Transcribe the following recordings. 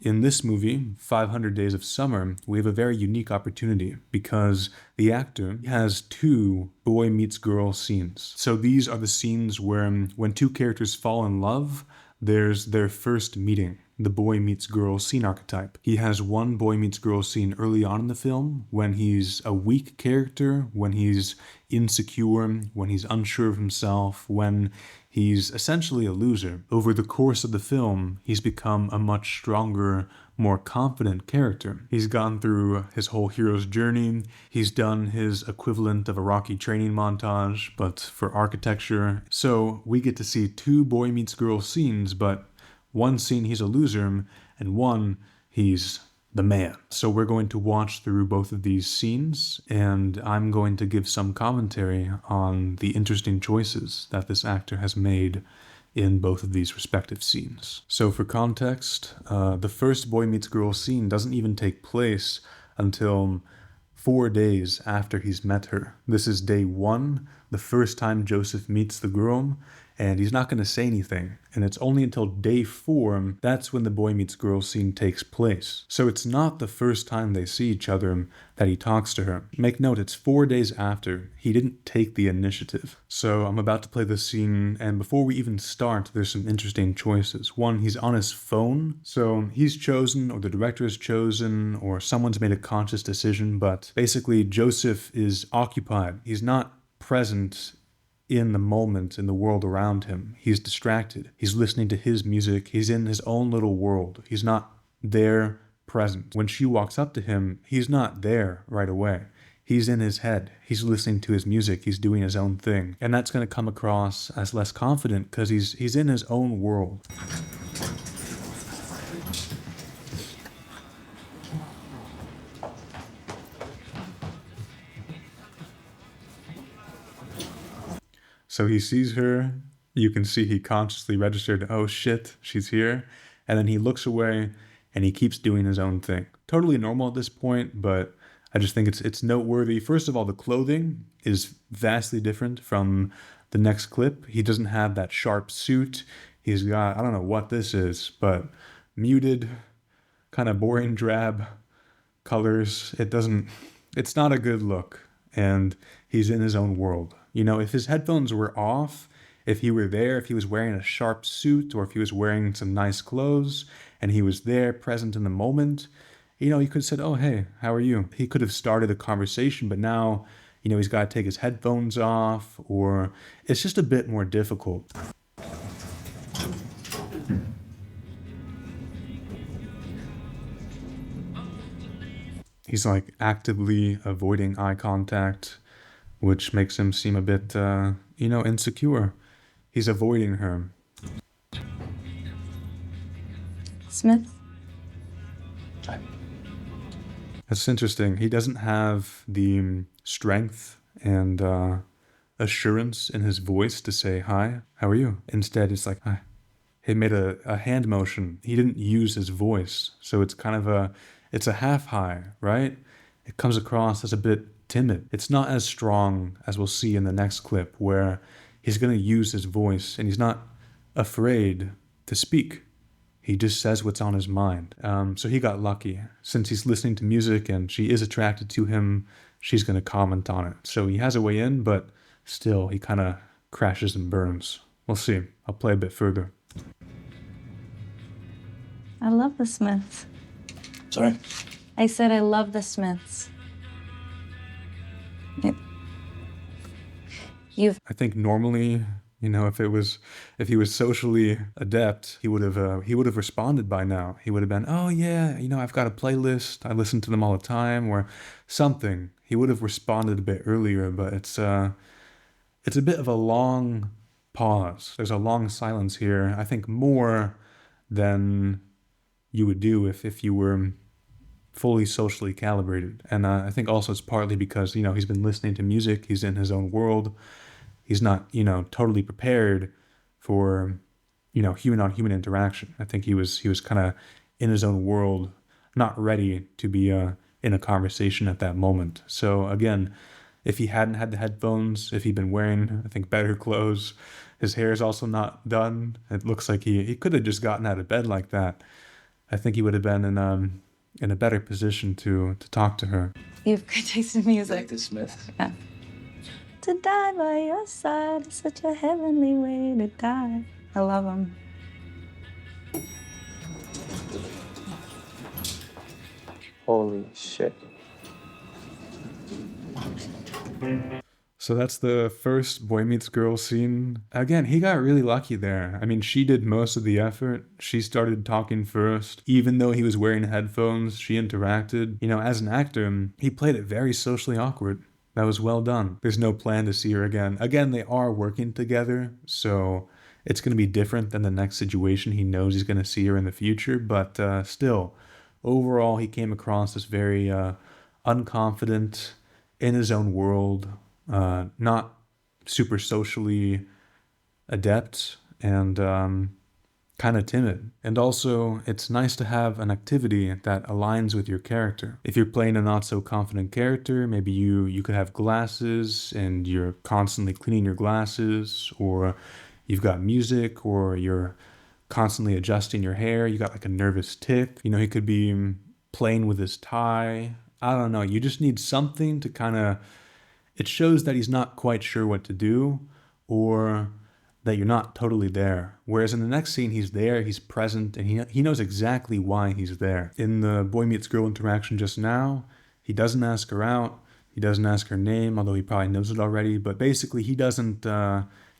In this movie, 500 Days of Summer, we have a very unique opportunity because the actor has two boy meets girl scenes. So these are the scenes where when two characters fall in love, there's their first meeting, the boy meets girl scene archetype. He has one boy meets girl scene early on in the film when he's a weak character, when he's insecure, when he's unsure of himself, when he's essentially a loser. Over the course of the film, he's become a much stronger, more confident character. He's gone through his whole hero's journey. He's done his equivalent of a Rocky training montage, but for architecture. So we get to see two boy meets girl scenes, but one scene he's a loser, and one he's the man. So we're going to watch through both of these scenes, and I'm going to give some commentary on the interesting choices that this actor has made in both of these respective scenes. So for context, the first boy meets girl scene doesn't even take place until 4 days after he's met her. This is day 1, the first time Joseph meets the girl, and he's not going to say anything. And it's only until day 4, that's when the boy meets girl scene takes place. So it's not the first time they see each other that he talks to her. Make note, it's 4 days after. He didn't take the initiative. So I'm about to play this scene, and before we even start, there's some interesting choices. One, he's on his phone. So he's chosen, or the director has chosen, or someone's made a conscious decision, but basically Joseph is occupied. He's not present in the moment, in the world around him. He's distracted. He's listening to his music. He's in his own little world. He's not there present. When she walks up to him, he's not there right away. He's in his head. He's listening to his music. He's doing his own thing. And that's going to come across as less confident because he's in his own world. So he sees her, you can see he consciously registered, oh shit, she's here. And then he looks away and he keeps doing his own thing. Totally normal at this point, but I just think it's noteworthy. First of all, the clothing is vastly different from the next clip. He doesn't have that sharp suit. He's got, I don't know what this is, but muted, kind of boring drab colors. It's not a good look. And he's in his own world. You know, if his headphones were off, if he were there, if he was wearing a sharp suit, or if he was wearing some nice clothes, and he was there present in the moment, you know, he could have said, oh, hey, how are you? He could have started a conversation, but now, you know, he's got to take his headphones off, or it's just a bit more difficult. He's like actively avoiding eye contact, which makes him seem a bit, insecure. He's avoiding her. Smith? That's interesting. He doesn't have the strength and assurance in his voice to say, hi, how are you? Instead, it's like, hi. He made a hand motion. He didn't use his voice. So it's kind of it's a half hi, right? It comes across as a bit timid. It's not as strong as we'll see in the next clip where he's going to use his voice and he's not afraid to speak. He just says what's on his mind. So he got lucky. Since he's listening to music and she is attracted to him, she's going to comment on it. So he has a way in, but still he kind of crashes and burns. We'll see. I'll play a bit further. I love the Smiths. Sorry? I said I love the Smiths. I think normally, you know, if he was socially adept, he would have responded by now. He would have been, oh yeah, you know, I've got a playlist. I listen to them all the time, or something. He would have responded a bit earlier, but it's a bit of a long pause. There's a long silence here. I think more than you would do if you were fully socially calibrated. And I think also it's partly because, you know, he's been listening to music. He's in his own world. He's not, you know, totally prepared for, you know, human-on-human interaction. I think he was kind of in his own world, not ready to be in a conversation at that moment. So again, if he hadn't had the headphones, if he'd been wearing, I think, better clothes, his hair is also not done. It looks like he could have just gotten out of bed like that. I think he would have been in a better position to talk to her. You have good taste in music. Like the Smiths. Yeah. To die by your side is such a heavenly way to die. I love him. Holy shit. So that's the first boy meets girl scene. Again, he got really lucky there. I mean, she did most of the effort. She started talking first. Even though he was wearing headphones, she interacted. You know, as an actor, he played it very socially awkward. That was well done. There's no plan to see her again. Again, they are working together, so it's going to be different than the next situation. He knows he's going to see her in the future, but still, overall, he came across as very unconfident in his own world, not super socially adept, and kind of timid. And also, it's nice to have an activity that aligns with your character. If you're playing a not so confident character, maybe you could have glasses and you're constantly cleaning your glasses, or you've got music, or you're constantly adjusting your hair. You got like a nervous tic. You know, he could be playing with his tie. I don't know. You just need something to kind of, it shows that he's not quite sure what to do, or that you're not totally there. Whereas in the next scene, he's there, he's present, and he knows exactly why he's there. In the boy meets girl interaction just now, he doesn't ask her out, he doesn't ask her name, although he probably knows it already, but basically he doesn't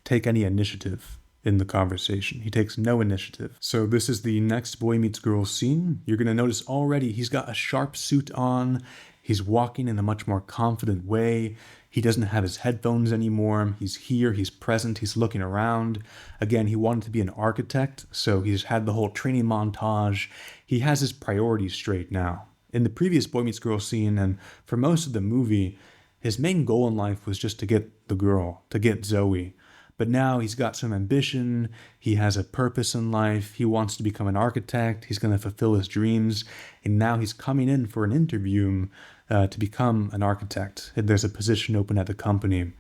take any initiative in the conversation. He takes no initiative. So this is the next boy meets girl scene. You're gonna notice already he's got a sharp suit on, he's walking in a much more confident way. He doesn't have his headphones anymore. He's here, he's present, he's looking around. Again, he wanted to be an architect, so he's had the whole training montage. He has his priorities straight now. In the previous boy meets girl scene, and for most of the movie, his main goal in life was just to get the girl, to get Zoe. But now he's got some ambition, he has a purpose in life, he wants to become an architect, he's going to fulfill his dreams, and now he's coming in for an interview to become an architect. There's a position open at the company.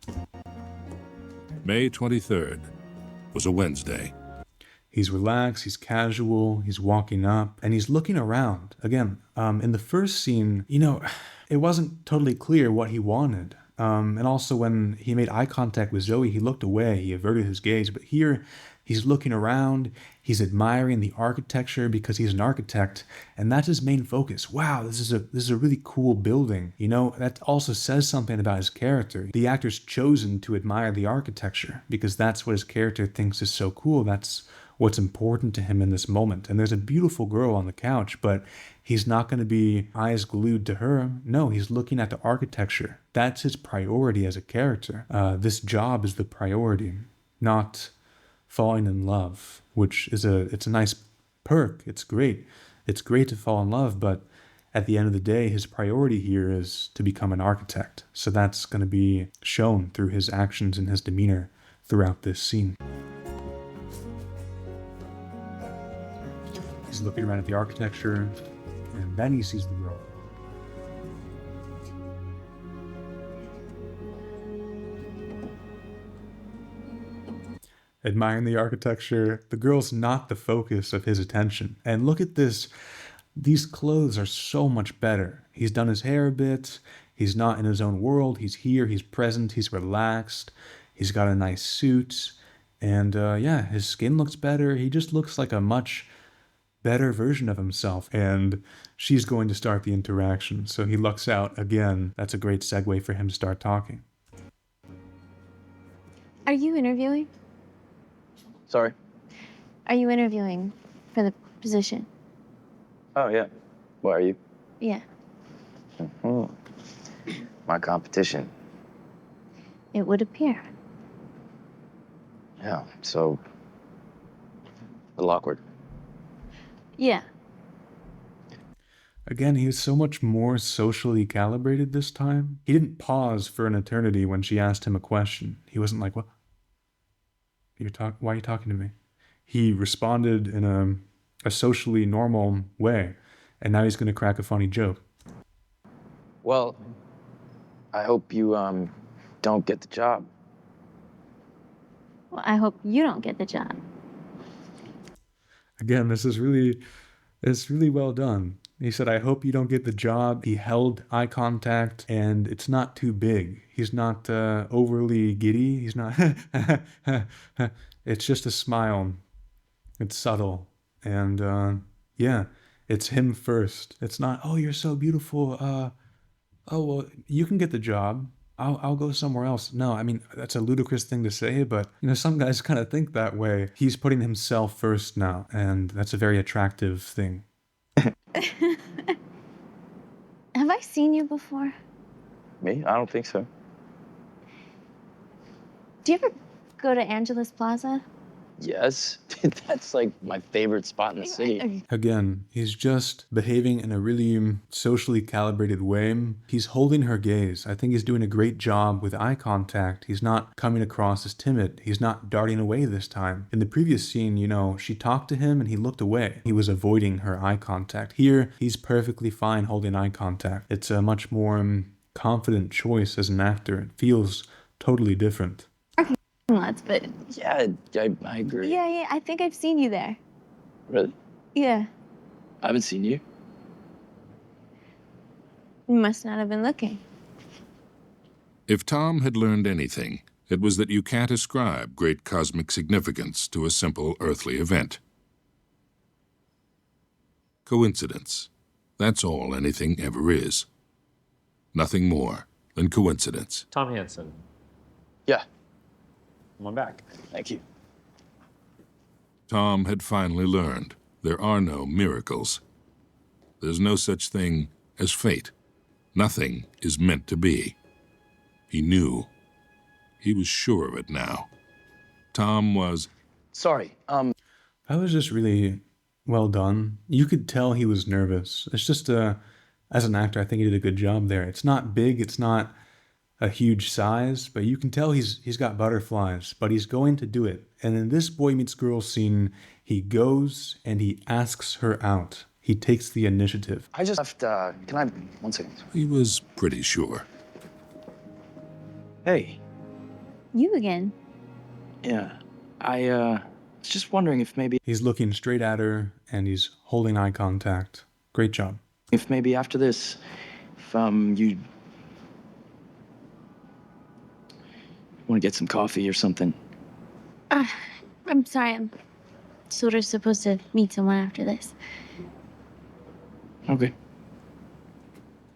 May 23rd was a Wednesday. He's relaxed, he's casual, he's walking up, and he's looking around. Again, in the first scene, you know, it wasn't totally clear what he wanted. And also when he made eye contact with Zoe, he looked away, he averted his gaze. But here, he's looking around, he's admiring the architecture because he's an architect, and that's his main focus. Wow, this is a really cool building. You know, that also says something about his character. The actor's chosen to admire the architecture because that's what his character thinks is so cool. That's what's important to him in this moment. And there's a beautiful girl on the couch, but he's not going to be eyes glued to her. No, he's looking at the architecture. That's his priority as a character. This job is the priority, not falling in love, which is it's a nice perk. It's great. It's great to fall in love, but at the end of the day, his priority here is to become an architect. So that's going to be shown through his actions and his demeanor throughout this scene. He's looking around at the architecture, and then he sees the girl. Admiring the architecture, the girl's not the focus of his attention. And look at this. These clothes are so much better. He's done his hair a bit. He's not in his own world. He's here. He's present. He's relaxed. He's got a nice suit. And yeah, his skin looks better. He just looks like a much better version of himself. And she's going to start the interaction. So he looks out again. That's a great segue for him to start talking. Are you interviewing? Sorry? Are you interviewing for the position? Oh, yeah. Why are you? Yeah. My competition. It would appear. Yeah, so... a little awkward. Yeah. Again, he was so much more socially calibrated this time. He didn't pause for an eternity when she asked him a question. He wasn't like, "What? Why are you talking to me?" He responded in a socially normal way, and now he's going to crack a funny joke. Well, I hope you, don't get the job. Well, I hope you don't get the job. Again, this is really It's really well done. He said, I hope you don't get the job. He held eye contact, and it's not too big. He's not overly giddy. He's not. It's just a smile. It's subtle. And yeah, it's him first. It's not, oh, you're so beautiful. Oh, well, you can get the job. I'll go somewhere else. No, I mean, that's a ludicrous thing to say, but, some guys kind of think that way. He's putting himself first now, and that's a very attractive thing. Have I seen you before? Me? I don't think so. Do you ever go to Angeles Plaza? Yes. That's like my favorite spot in the city. Again, he's just behaving in a really socially calibrated way. He's holding her gaze. I think he's doing a great job with eye contact. He's not coming across as timid. He's not darting away this time. In the previous scene, she talked to him and he looked away. He was avoiding her eye contact. Here, he's perfectly fine holding eye contact. It's a much more confident choice as an actor. It feels totally different. Lots, but Yeah, I agree. yeah, I think I've seen you there. Really? Yeah. I haven't seen you. You must not have been looking. If Tom had learned anything, it was that you can't ascribe great cosmic significance to a simple earthly event. Coincidence. That's all anything ever is. Nothing more than coincidence. Tom Hansen, Yeah. come on back. Thank you. Tom had finally learned there are no miracles. There's no such thing as fate. Nothing is meant to be. He knew. He was sure of it now. Tom was... Sorry. That was just really well done. You could tell he was nervous. It's just as an actor, I think he did a good job there. It's not big, it's not a huge size, but you can tell he's got butterflies, but he's going to do it. And in this boy meets girl scene, he goes and he asks her out. He takes the initiative. I just left, can I, 1 second. He was pretty sure. Hey. You again? Yeah. I was just wondering if maybe He's looking straight at her and he's holding eye contact. Great job. after this, if you want to get some coffee or something. I'm sorry, I'm sort of supposed to meet someone after this. Okay.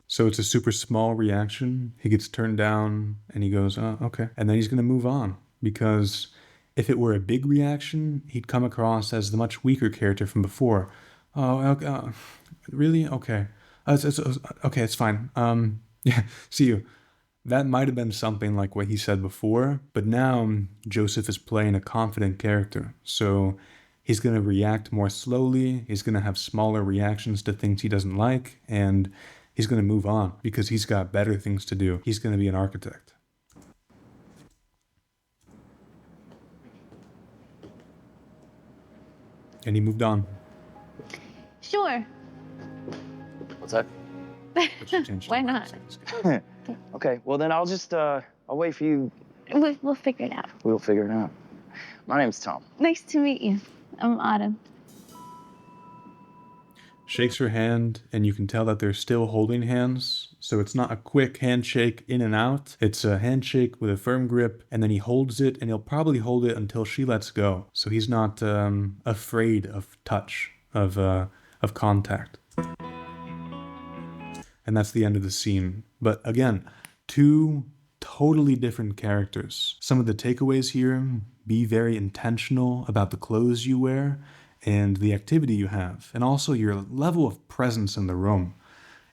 So it's a super small reaction. He gets turned down and he goes, oh, okay. And then he's going to move on because if it were a big reaction, he'd come across as the much weaker character from before. Oh, okay, really? Okay. Okay, it's fine. Yeah, see you. That might have been something like what he said before, but now Joseph is playing a confident character. So he's going to react more slowly. He's going to have smaller reactions to things he doesn't like, and he's going to move on because he's got better things to do. He's going to be an architect. And he moved on. Sure. What's that? Why not? Okay, well then I'll just, I'll wait for you. We'll figure it out. We'll figure it out. My name's Tom. Nice to meet you. I'm Autumn. Shakes her hand, and you can tell that they're still holding hands. So it's not a quick handshake in and out. It's a handshake with a firm grip, and then he holds it, and he'll probably hold it until she lets go. So he's not afraid of touch, of contact. And that's the end of the scene. But again, two totally different characters. Some of the takeaways here: be very intentional about the clothes you wear and the activity you have, and also your level of presence in the room.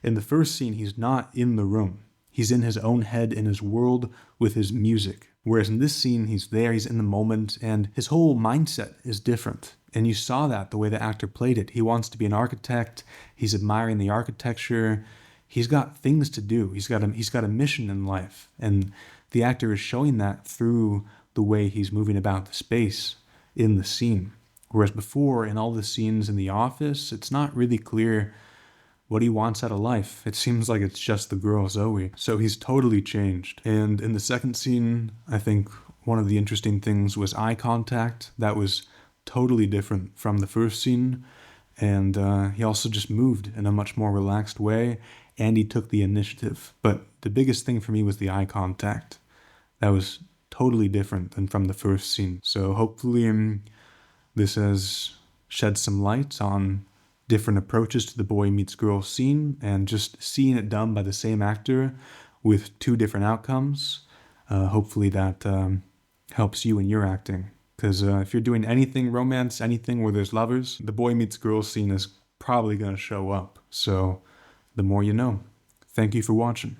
In the first scene, he's not in the room. He's in his own head, in his world, with his music. Whereas in this scene, he's there, he's in the moment, and his whole mindset is different. And you saw that the way the actor played it. He wants to be an architect. He's admiring the architecture. He's got things to do. He's got a mission in life. And the actor is showing that through the way he's moving about the space in the scene. Whereas before, in all the scenes in the office, it's not really clear what he wants out of life. It seems like it's just the girl Zoe. So he's totally changed. And in the second scene, I think one of the interesting things was eye contact. That was totally different from the first scene. And he also just moved in a much more relaxed way, and he took the initiative. But the biggest thing for me was the eye contact. That was totally different than from the first scene. So hopefully this has shed some light on different approaches to the boy meets girl scene, and just seeing it done by the same actor with two different outcomes. Hopefully that helps you in your acting. Because if you're doing anything romance, anything where there's lovers, the boy meets girl scene is probably going to show up. So the more you know. Thank you for watching.